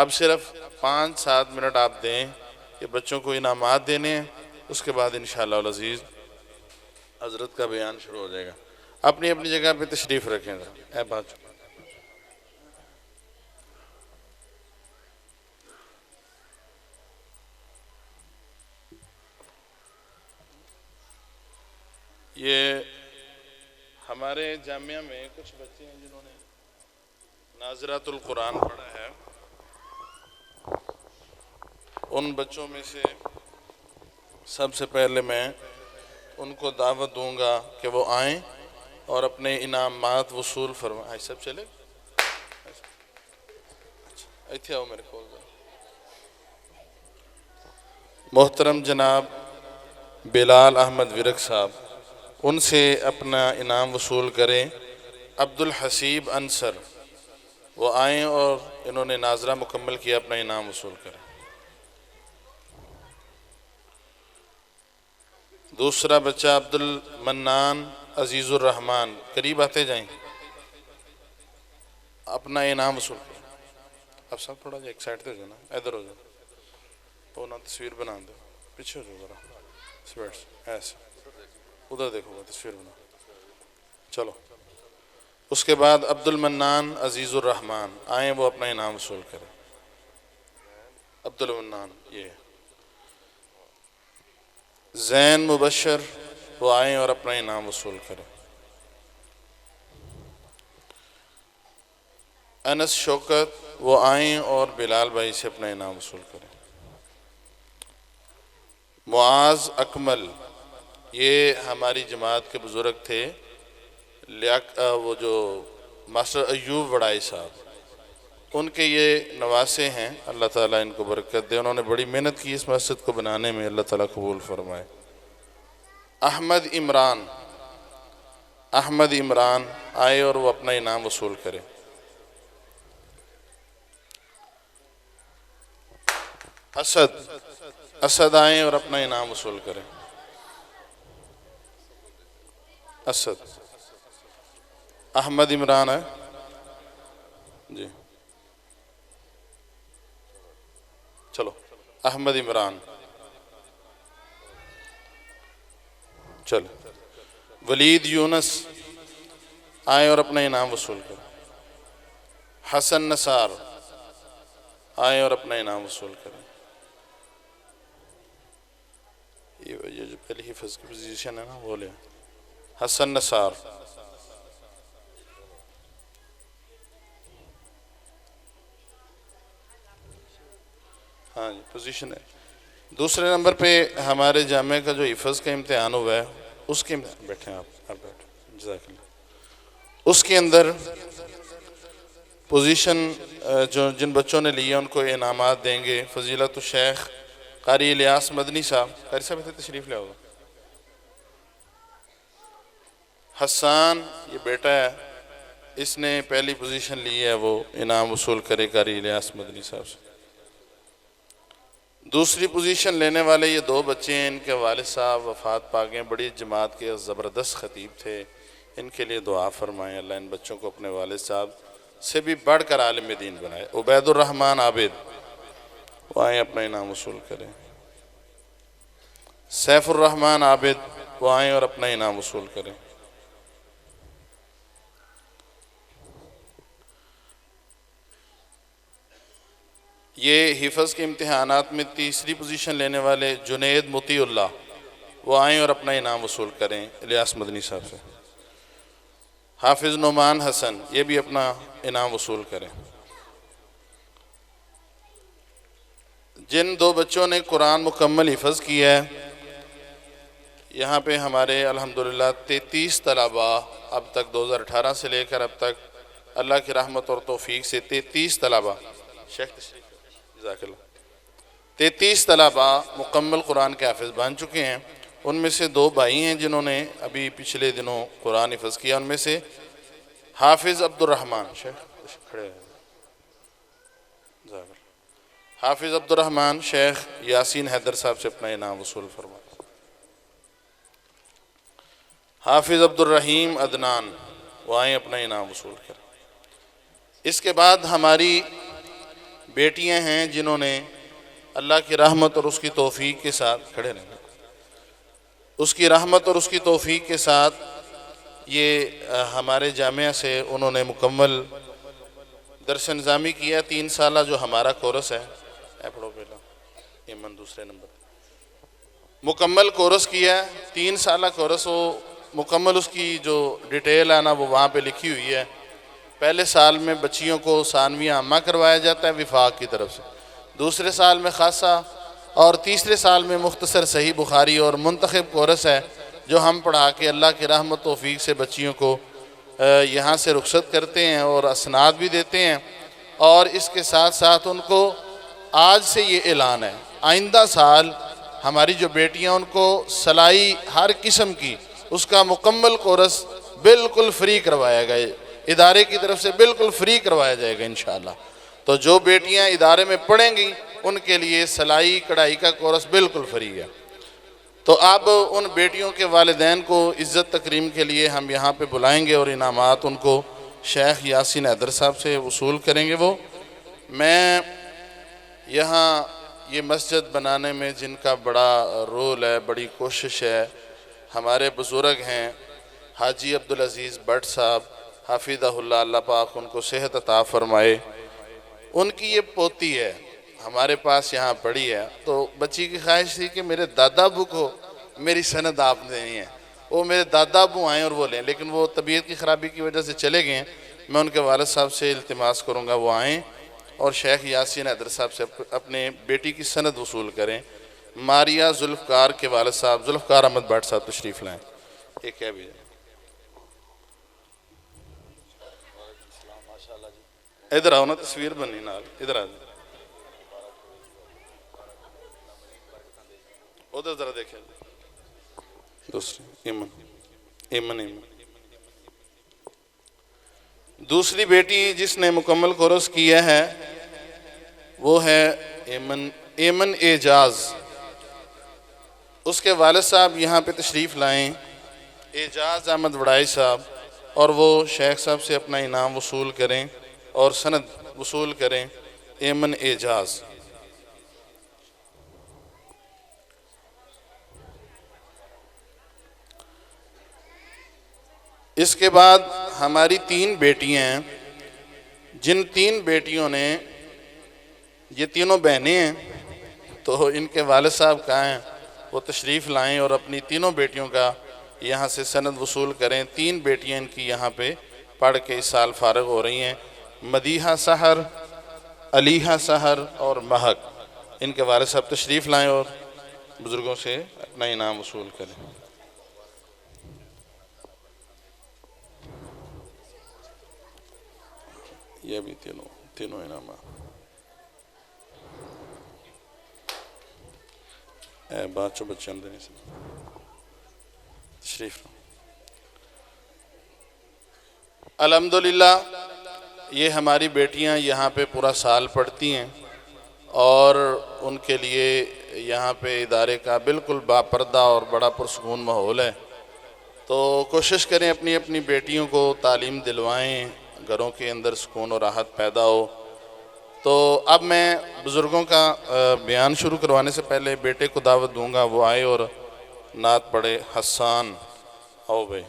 اب صرف 5-7 منٹ آپ دیں کہ بچوں کو انعامات دینے ہیں، اس کے بعد انشاءاللہ العزیز حضرت کا بیان شروع ہو جائے گا۔ اپنی اپنی جگہ پہ تشریف رکھیں ذرا، اے بات یہ ہمارے جامعہ میں کچھ بچے ہیں جنہوں نے ناظرات القرآن پڑھا ہے، ان بچوں میں سے سب سے پہلے میں ان کو دعوت دوں گا کہ وہ آئیں اور اپنے انعامات وصول فرمائیں۔ سب چلے ایتھے آؤ میرے کھول دو۔ محترم جناب بلال احمد ورک صاحب، ان سے اپنا انعام وصول کریں۔ عبد الحسیب انصر، وہ آئیں اور انہوں نے ناظرہ مکمل کیا، اپنا انعام وصول کریں۔ دوسرا بچہ عبد المنان عزیز الرحمن، قریب آتے جائیں، اپنا انعام وصول کریں۔ اب سب تھوڑا جا ایک سائڈ تے ہو جانا، ادھر ہو جاؤ، تو نہ تصویر بنا دو، پیچھے ہو جاؤ ذرا، ایسے ادھر دیکھو گا، تصویر بنا۔ چلو، اس کے بعد عبد المنان عزیز الرحمن آئیں، وہ اپنا انعام وصول کریں۔ عبد المنان، یہ زین مبشر، وہ آئیں اور اپنا انعام وصول کریں۔ انس شوکت، وہ آئیں اور بلال بھائی سے اپنا انعام وصول کریں۔ معاذ اکمل، یہ ہماری جماعت کے بزرگ تھے، وہ جو ماسٹر ایوب وڑائی صاحب، ان کے یہ نواسے ہیں، اللہ تعالیٰ ان کو برکت دے، انہوں نے بڑی محنت کی اس مسجد کو بنانے میں، اللہ تعالیٰ قبول فرمائے۔ احمد عمران آئے اور وہ اپنا انعام وصول کرے۔ اسد آئیں اور اپنا انعام وصول کریں۔ اسد، احمد عمران ہے جی، چلو احمد عمران، چلو ولید یونس آئیں اور اپنا انعام وصول کریں۔ حسن نثار آئیں اور اپنا انعام وصول کریں۔ یہ جو پہلی حفظ کی پوزیشن ہے نا، وہ لیں حسن نثار۔ ہاں جی، پوزیشن ہے۔ دوسرے نمبر پہ ہمارے جامعہ کا جو حفظ کا امتحان ہوا ہے، اس کے بیٹھیں آپ بیٹھیں، جزاک اللہ۔ اس کے اندر پوزیشن جو جن بچوں نے لیا ان کو انعامات دیں گے فضیلت الشیخ قاری الیاس مدنی صاحب۔ قاری صاحب اتنے تشریف لے آؤ۔ حسان، یہ بیٹا ہے، اس نے پہلی پوزیشن لی ہے، وہ انعام وصول کرے قاری الیاس مدنی صاحب سے۔ دوسری پوزیشن لینے والے یہ دو بچے ہیں، ان کے والد صاحب وفات پا گئے، بڑی جماعت کے زبردست خطیب تھے، ان کے لیے دعا فرمائیں، اللہ ان بچوں کو اپنے والد صاحب سے بھی بڑھ کر عالم دین بنائے۔ عبید الرحمن عابد، وہ آئیں اپنا انعام وصول کریں۔ سیف الرحمن عابد، وہ آئیں اور اپنا انعام وصول کریں۔ یہ حفظ کے امتحانات میں تیسری پوزیشن لینے والے جنید مطیع اللہ، وہ آئیں اور اپنا انعام وصول کریں الیاس مدنی صاحب سے۔ حافظ نعمان حسن، یہ بھی اپنا انعام وصول کریں۔ جن دو بچوں نے قرآن مکمل حفظ کیا ہے، یہاں پہ ہمارے الحمدللہ 33 طلباء اب تک 2018 سے لے کر اب تک اللہ کی رحمت اور توفیق سے 33 طلباء، شیخ تشریف جزاک اللہ، 33 طلباء مکمل قرآن کے حافظ بن چکے ہیں۔ ان میں سے 2 بھائی ہیں جنہوں نے ابھی پچھلے دنوں قرآن حفظ کیا، ان میں سے حافظ عبد الرحمن، شیخ کھڑے ہیں، حافظ عبد الرحمن شیخ یاسین حیدر صاحب سے اپنا انعام وصول فرمائیں۔ حافظ عبد الرحیم عدنان، وہ آئیں اپنا انعام وصول کریں۔ اس کے بعد ہماری بیٹیاں ہیں جنہوں نے اللہ کی رحمت اور اس کی توفیق کے ساتھ کھڑے رہنا، اس کی رحمت اور اس کی توفیق کے ساتھ یہ ہمارے جامعہ سے انہوں نے مکمل درس نظامی کیا 3 سالہ جو ہمارا کورس ہے، پڑھو پہلا ایمن دوسرے نمبر، مکمل کورس کیا 3 سالہ کورس، وہ مکمل اس کی جو ڈیٹیل ہے نا وہ وہاں پہ لکھی ہوئی ہے۔ پہلے سال میں بچیوں کو ثانویہ عامہ کروایا جاتا ہے وفاق کی طرف سے، دوسرے سال میں خاصہ، اور تیسرے سال میں مختصر صحیح بخاری اور منتخب کورس ہے جو ہم پڑھا کے اللہ کی رحمت توفیق سے بچیوں کو یہاں سے رخصت کرتے ہیں اور اسناد بھی دیتے ہیں۔ اور اس کے ساتھ ساتھ ان کو آج سے یہ اعلان ہے، آئندہ سال ہماری جو بیٹیاں ان کو سلائی ہر قسم کی اس کا مکمل کورس بالکل فری کروایا گیا، ادارے کی طرف سے بالکل فری کروایا جائے گا انشاءاللہ۔ تو جو بیٹیاں ادارے میں پڑھیں گی ان کے لیے سلائی کڑھائی کا کورس بالکل فری ہے۔ تو اب ان بیٹیوں کے والدین کو عزت تکریم کے لیے ہم یہاں پہ بلائیں گے اور انعامات ان کو شیخ یاسین حیدر صاحب سے وصول کریں گے۔ وہ میں یہاں یہ مسجد بنانے میں جن کا بڑا رول ہے، بڑی کوشش ہے، ہمارے بزرگ ہیں حاجی عبدالعزیز بٹ صاحب حافظہ اللہ، اللہ پاک ان کو صحت عطا فرمائے۔ ان کی یہ پوتی ہے ہمارے پاس یہاں پڑھی ہے، تو بچی کی خواہش تھی کہ میرے دادا ابو کو میری سند آپ دینی ہے، وہ میرے دادا ابو آئیں اور وہ لیں، لیکن وہ طبیعت کی خرابی کی وجہ سے چلے گئے ہیں۔ میں ان کے والد صاحب سے التماس کروں گا وہ آئیں اور شیخ یاسین حیدر صاحب سے اپنے بیٹی کی سند وصول کریں۔ ماریہ ذوالفقار کے والد صاحب ذوالفقار احمد بٹ صاحب تشریف لائیں، ایک ہے بھی ادھر آؤ نا، تصویر بنی نال، ادھر آ جائیں، ادھر ذرا دیکھیں، دوسری ایمن ایمن ایمن دوسری بیٹی جس نے مکمل کورس کیا ہے وہ ہے ایمن اعجاز، اس کے والد صاحب یہاں پہ تشریف لائیں، اعجاز احمد وڑائی صاحب، اور وہ شیخ صاحب سے اپنا انعام وصول کریں اور سند وصول کریں۔ ایمن اعجاز، اس کے بعد ہماری 3 بیٹیاں ہیں، جن 3 بیٹیوں نے، یہ تینوں بہنیں ہیں، تو ان کے والد صاحب کہاں ہیں، وہ تشریف لائیں اور اپنی تینوں بیٹیوں کا یہاں سے سند وصول کریں۔ 3 بیٹیاں ان کی یہاں پہ پڑھ کے اس سال فارغ ہو رہی ہیں، مدیحہ سحر، علیحہ سحر اور مہک۔ ان کے والد صاحب تشریف لائیں اور بزرگوں سے اپنا انعام وصول کریں۔ یہ بھی تینوں انعامات بات بچے دینے سے تشریف۔ الحمدللہ یہ ہماری بیٹیاں یہاں پہ پورا سال پڑھتی ہیں اور ان کے لیے یہاں پہ ادارے کا بالکل باپردہ اور بڑا پرسکون ماحول ہے۔ تو کوشش کریں اپنی اپنی بیٹیوں کو تعلیم دلوائیں، گھروں کے اندر سکون اور راحت پیدا ہو۔ تو اب میں بزرگوں کا بیان شروع کروانے سے پہلے بیٹے کو دعوت دوں گا وہ آئے اور نعت پڑھے۔ حسان، آؤ بھائی۔